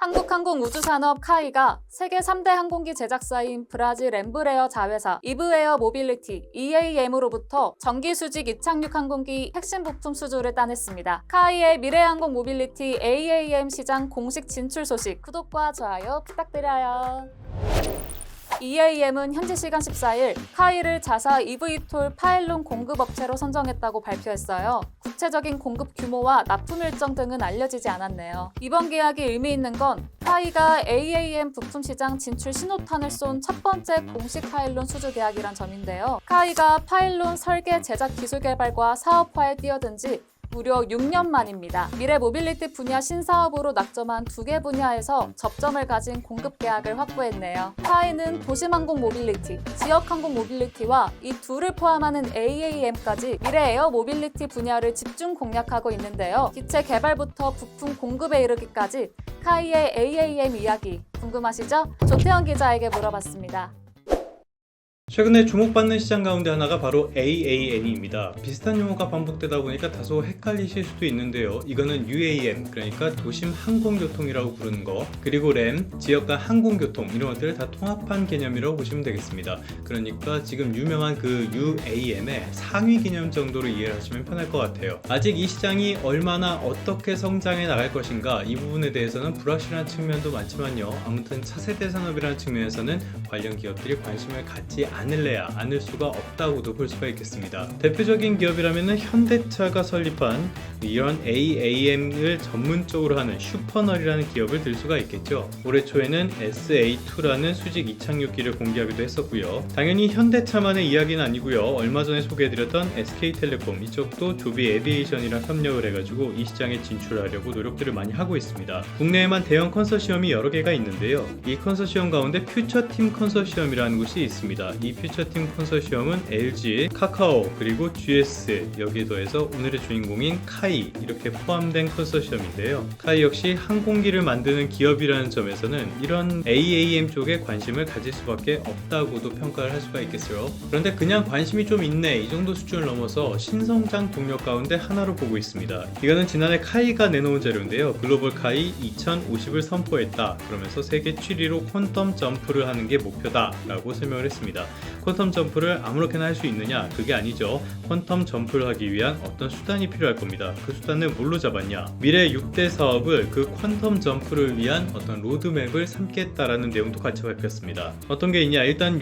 한국항공우주산업 카이가 세계 3대 항공기 제작사인 브라질 엠브레어 자회사 이브에어 모빌리티 EAM으로부터 정기수직 이착륙 항공기 핵심 부품 수주를 따냈습니다. 카이의 미래항공 모빌리티 AAM 시장 공식 진출 소식 구독과 좋아요 부탁드려요. EAM은 현지 시간 14일 카이를 자사 eVTOL 파일론 공급업체로 선정했다고 발표했어요. 구체적인 공급 규모와 납품 일정 등은 알려지지 않았네요. 이번 계약이 의미 있는 건 카이가 AAM 부품 시장 진출 신호탄을 쏜 첫 번째 공식 파일론 수주 계약이란 점인데요. 카이가 파일론 설계, 제작 기술 개발과 사업화에 뛰어든 지 무려 6년 만입니다. 미래 모빌리티 분야 신사업으로 낙점한 2개 분야에서 접점을 가진 공급 계약을 확보했네요. 카이는 도심항공 모빌리티, 지역항공 모빌리티와 이 둘을 포함하는 AAM까지 미래 에어 모빌리티 분야를 집중 공략하고 있는데요. 기체 개발부터 부품 공급에 이르기까지 카이의 AAM 이야기 궁금하시죠? 조태현 기자에게 물어봤습니다. 최근에 주목받는 시장 가운데 하나가 바로 AAM입니다. 비슷한 용어가 반복되다 보니까 다소 헷갈리실 수도 있는데요. 이거는 UAM, 그러니까 도심 항공교통이라고 부르는 거, 그리고 RAM, 지역 간 항공교통, 이런 것들을 다 통합한 개념이라고 보시면 되겠습니다. 그러니까 지금 유명한 그 UAM의 상위 개념 정도로 이해를 하시면 편할 것 같아요. 아직 이 시장이 얼마나 어떻게 성장해 나갈 것인가, 이 부분에 대해서는 불확실한 측면도 많지만요. 아무튼 차세대 산업이라는 측면에서는 관련 기업들이 관심을 갖지 않을 수가 없다고도 볼 수가 있겠습니다. 대표적인 기업이라면 현대차가 설립한 이런 AAM을 전문적으로 하는 슈퍼널이라는 기업을 들 수가 있겠죠. 올해 초에는 SA2라는 수직 이착륙기를 공개하기도 했었고요. 당연히 현대차만의 이야기는 아니고요. 얼마 전에 소개해드렸던 SK텔레콤, 이쪽도 조비 에비에이션이랑 협력을 해가지고 이 시장에 진출하려고 노력들을 많이 하고 있습니다. 국내에만 대형 컨소시엄이 여러 개가 있는데요. 이 컨소시엄 가운데 퓨처팀 컨소시엄이라는 곳이 있습니다. 이 퓨처팀 컨소시엄은 LG, 카카오, 그리고 GS, 여기에 더해서 오늘의 주인공인 카이, 이렇게 포함된 컨소시엄인데요. 카이 역시 항공기를 만드는 기업이라는 점에서는 이런 AAM 쪽에 관심을 가질 수밖에 없다고도 평가를 할 수가 있겠어요. 그런데 그냥 관심이 좀 있네, 이 정도 수준을 넘어서 신성장 동력 가운데 하나로 보고 있습니다. 이거는 지난해 카이가 내놓은 자료인데요. 글로벌 카이 2050을 선포했다, 그러면서 세계 7위로 퀀텀 점프를 하는 게 목표다 라고 설명을 했습니다. 퀀텀 점프를 아무렇게나 할 수 있느냐? 그게 아니죠. 퀀텀 점프를 하기 위한 어떤 수단이 필요할 겁니다. 그 수단은 뭘로 잡았냐? 미래 6대 사업을 그 퀀텀 점프를 위한 어떤 로드맵을 삼겠다라는 내용도 같이 밝혔습니다. 어떤 게 있냐? 일단은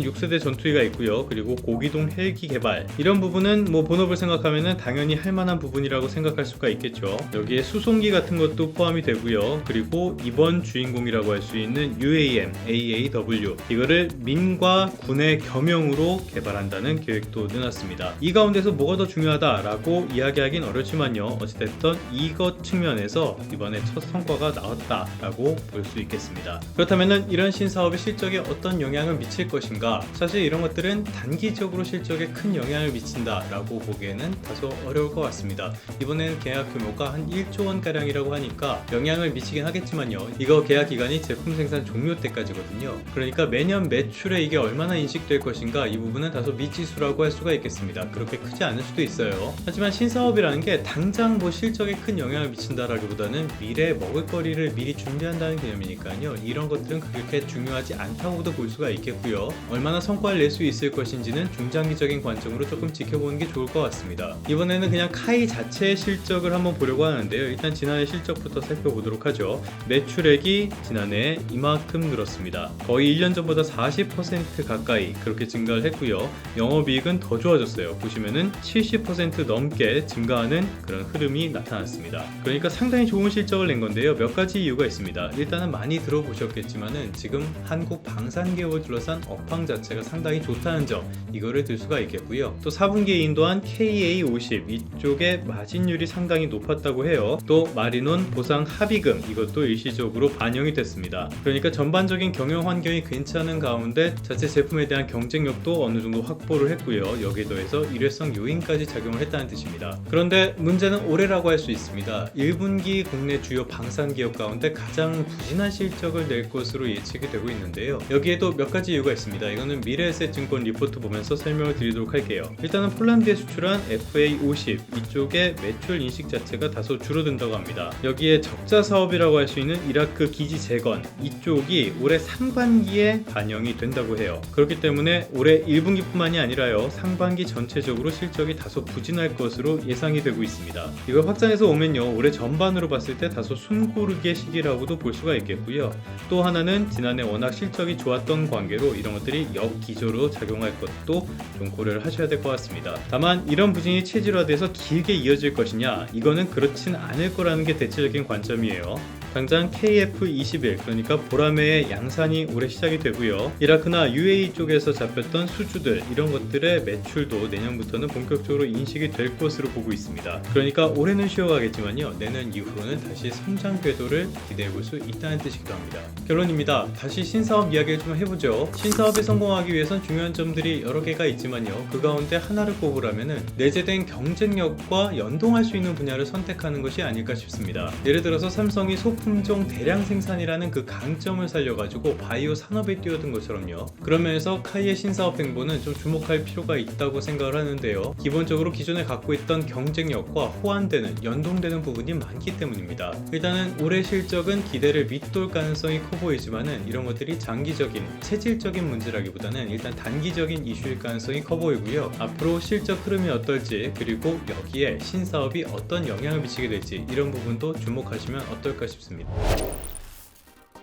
6세대 전투기가 있고요. 그리고 고기동 헬기 개발, 이런 부분은 뭐 본업을 생각하면은 당연히 할 만한 부분이라고 생각할 수가 있겠죠. 여기에 수송기 같은 것도 포함이 되고요. 그리고 이번 주인공이라고 할 수 있는 UAM, AAW, 이거를 민과 군의 겸용으로 개발한다는 계획도 내놨습니다. 이 가운데서 뭐가 더 중요하다라고 이야기하긴 어렵지만요. 어찌됐든 이것 측면에서 이번에 첫 성과가 나왔다라고 볼 수 있겠습니다. 그렇다면은 이런 신사업이 실적에 어떤 영향을 미칠 것인가? 사실 이런 것들은 단기적으로 실적에 큰 영향을 미친다라고 보기에는 다소 어려울 것 같습니다. 이번에는 계약 규모가 한 1조 원 가량이라고 하니까 영향을 미치긴 하겠지만요. 이거 계약 기간이 제품 생산 종료 때까지거든요. 그러니까 매년 매출에 이게 얼마나 인식될 것인가, 이 부분은 다소 미지수라고 할 수가 있겠습니다. 그렇게 크지 않을 수도 있어요. 하지만 신사업이라는 게 당장 뭐 실적에 큰 영향을 미친다라기보다는 미래 먹을거리를 미리 준비한다는 개념이니까요. 이런 것들은 그렇게 중요하지 않다고도 볼 수가 있겠고요. 얼마나 성과를 낼 수 있을 것인지는 중장기적인 관점으로 조금 지켜보는 게 좋을 것 같습니다. 이번에는 그냥 카이 자체의 실적을 한번 보려고 하는데요. 일단 지난해 실적부터 살펴보도록 하죠. 매출액이 지난해 이만큼 늘었습니다. 거의 1년 전보다 40% 가까이 그렇게 증가를 했고요. 영업이익은 더 좋아졌어요. 보시면은 70% 넘게 증가하는 그런 흐름이 나타났습니다. 그러니까 상당히 좋은 실적을 낸 건데요. 몇 가지 이유가 있습니다. 일단은 많이 들어보셨겠지만은 지금 한국 방산기업을 둘러싼 업황 자체가 상당히 좋다는 점, 이거를 들 수가 있겠고요. 또 4분기에 인도한 KA50, 이쪽의 마진율이 상당히 높았다고 해요. 또 마리논 보상 합의금, 이것도 일시적으로 반영이 됐습니다. 그러니까 전반적인 경영 환경이 괜찮은 가운데 자체 제품에 대한 경쟁력도 어느 정도 확보를 했고요. 여기에 더해서 일회성 요인까지 작용을 했다는 뜻입니다. 그런데 문제는 올해라고 할 수 있습니다. 1분기 국내 주요 방산 기업 가운데 가장 부진한 실적을 낼 것으로 예측이 되고 있는데요. 여기에도 몇 가지 이유가 있습니다. 있습니다. 이거는 미래에셋증권 리포트 보면서 설명을 드리도록 할게요. 일단은 폴란드에 수출한 FA50 이쪽의 매출 인식 자체가 다소 줄어든다고 합니다. 여기에 적자 사업이라고 할 수 있는 이라크 기지 재건 이쪽이 올해 상반기에 반영이 된다고 해요. 그렇기 때문에 올해 1분기뿐만이 아니라요, 상반기 전체적으로 실적이 다소 부진할 것으로 예상이 되고 있습니다. 이걸 확장해서 오면요, 올해 전반으로 봤을 때 다소 숨고르기의 시기라고도 볼 수가 있겠고요. 또 하나는 지난해 워낙 실적이 좋았던 관계로 이런 것들이 역기조로 작용할 것도 좀 고려를 하셔야 될 것 같습니다. 다만 이런 부진이 체질화돼서 길게 이어질 것이냐, 이거는 그렇진 않을 거라는 게 대체적인 관점이에요. 당장 KF21 그러니까 보라매의 양산이 올해 시작이 되고요. 이라크나 UAE 쪽에서 잡혔던 수주들 이런 것들의 매출도 내년부터는 본격적으로 인식이 될 것으로 보고 있습니다. 그러니까 올해는 쉬어가겠지만요, 내년 이후로는 다시 성장 궤도를 기대해 볼 수 있다는 뜻이기도 합니다. 결론입니다. 다시 신사업 이야기를 좀 해보죠. 신사업에 성공하기 위해선 중요한 점들이 여러 개가 있지만요, 그 가운데 하나를 꼽으라면은 내재된 경쟁력과 연동할 수 있는 분야를 선택하는 것이 아닐까 싶습니다. 예를 들어서 삼성이 소품종 대량 생산이라는 그 강점을 살려가지고 바이오 산업에 뛰어든 것처럼요. 그런 면에서 카이의 신사업 행보는 좀 주목할 필요가 있다고 생각을 하는데요. 기본적으로 기존에 갖고 있던 경쟁력과 호환되는, 연동되는 부분이 많기 때문입니다. 일단은 올해 실적은 기대를 밑돌 가능성이 커 보이지만은 이런 것들이 장기적인, 체질적인 문제라기보다는 일단 단기적인 이슈일 가능성이 커 보이고요. 앞으로 실적 흐름이 어떨지, 그리고 여기에 신사업이 어떤 영향을 미치게 될지 이런 부분도 주목하시면 어떨까 싶습니다.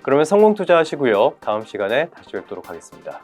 그러면 성공 투자하시고요. 다음 시간에 다시 뵙도록 하겠습니다.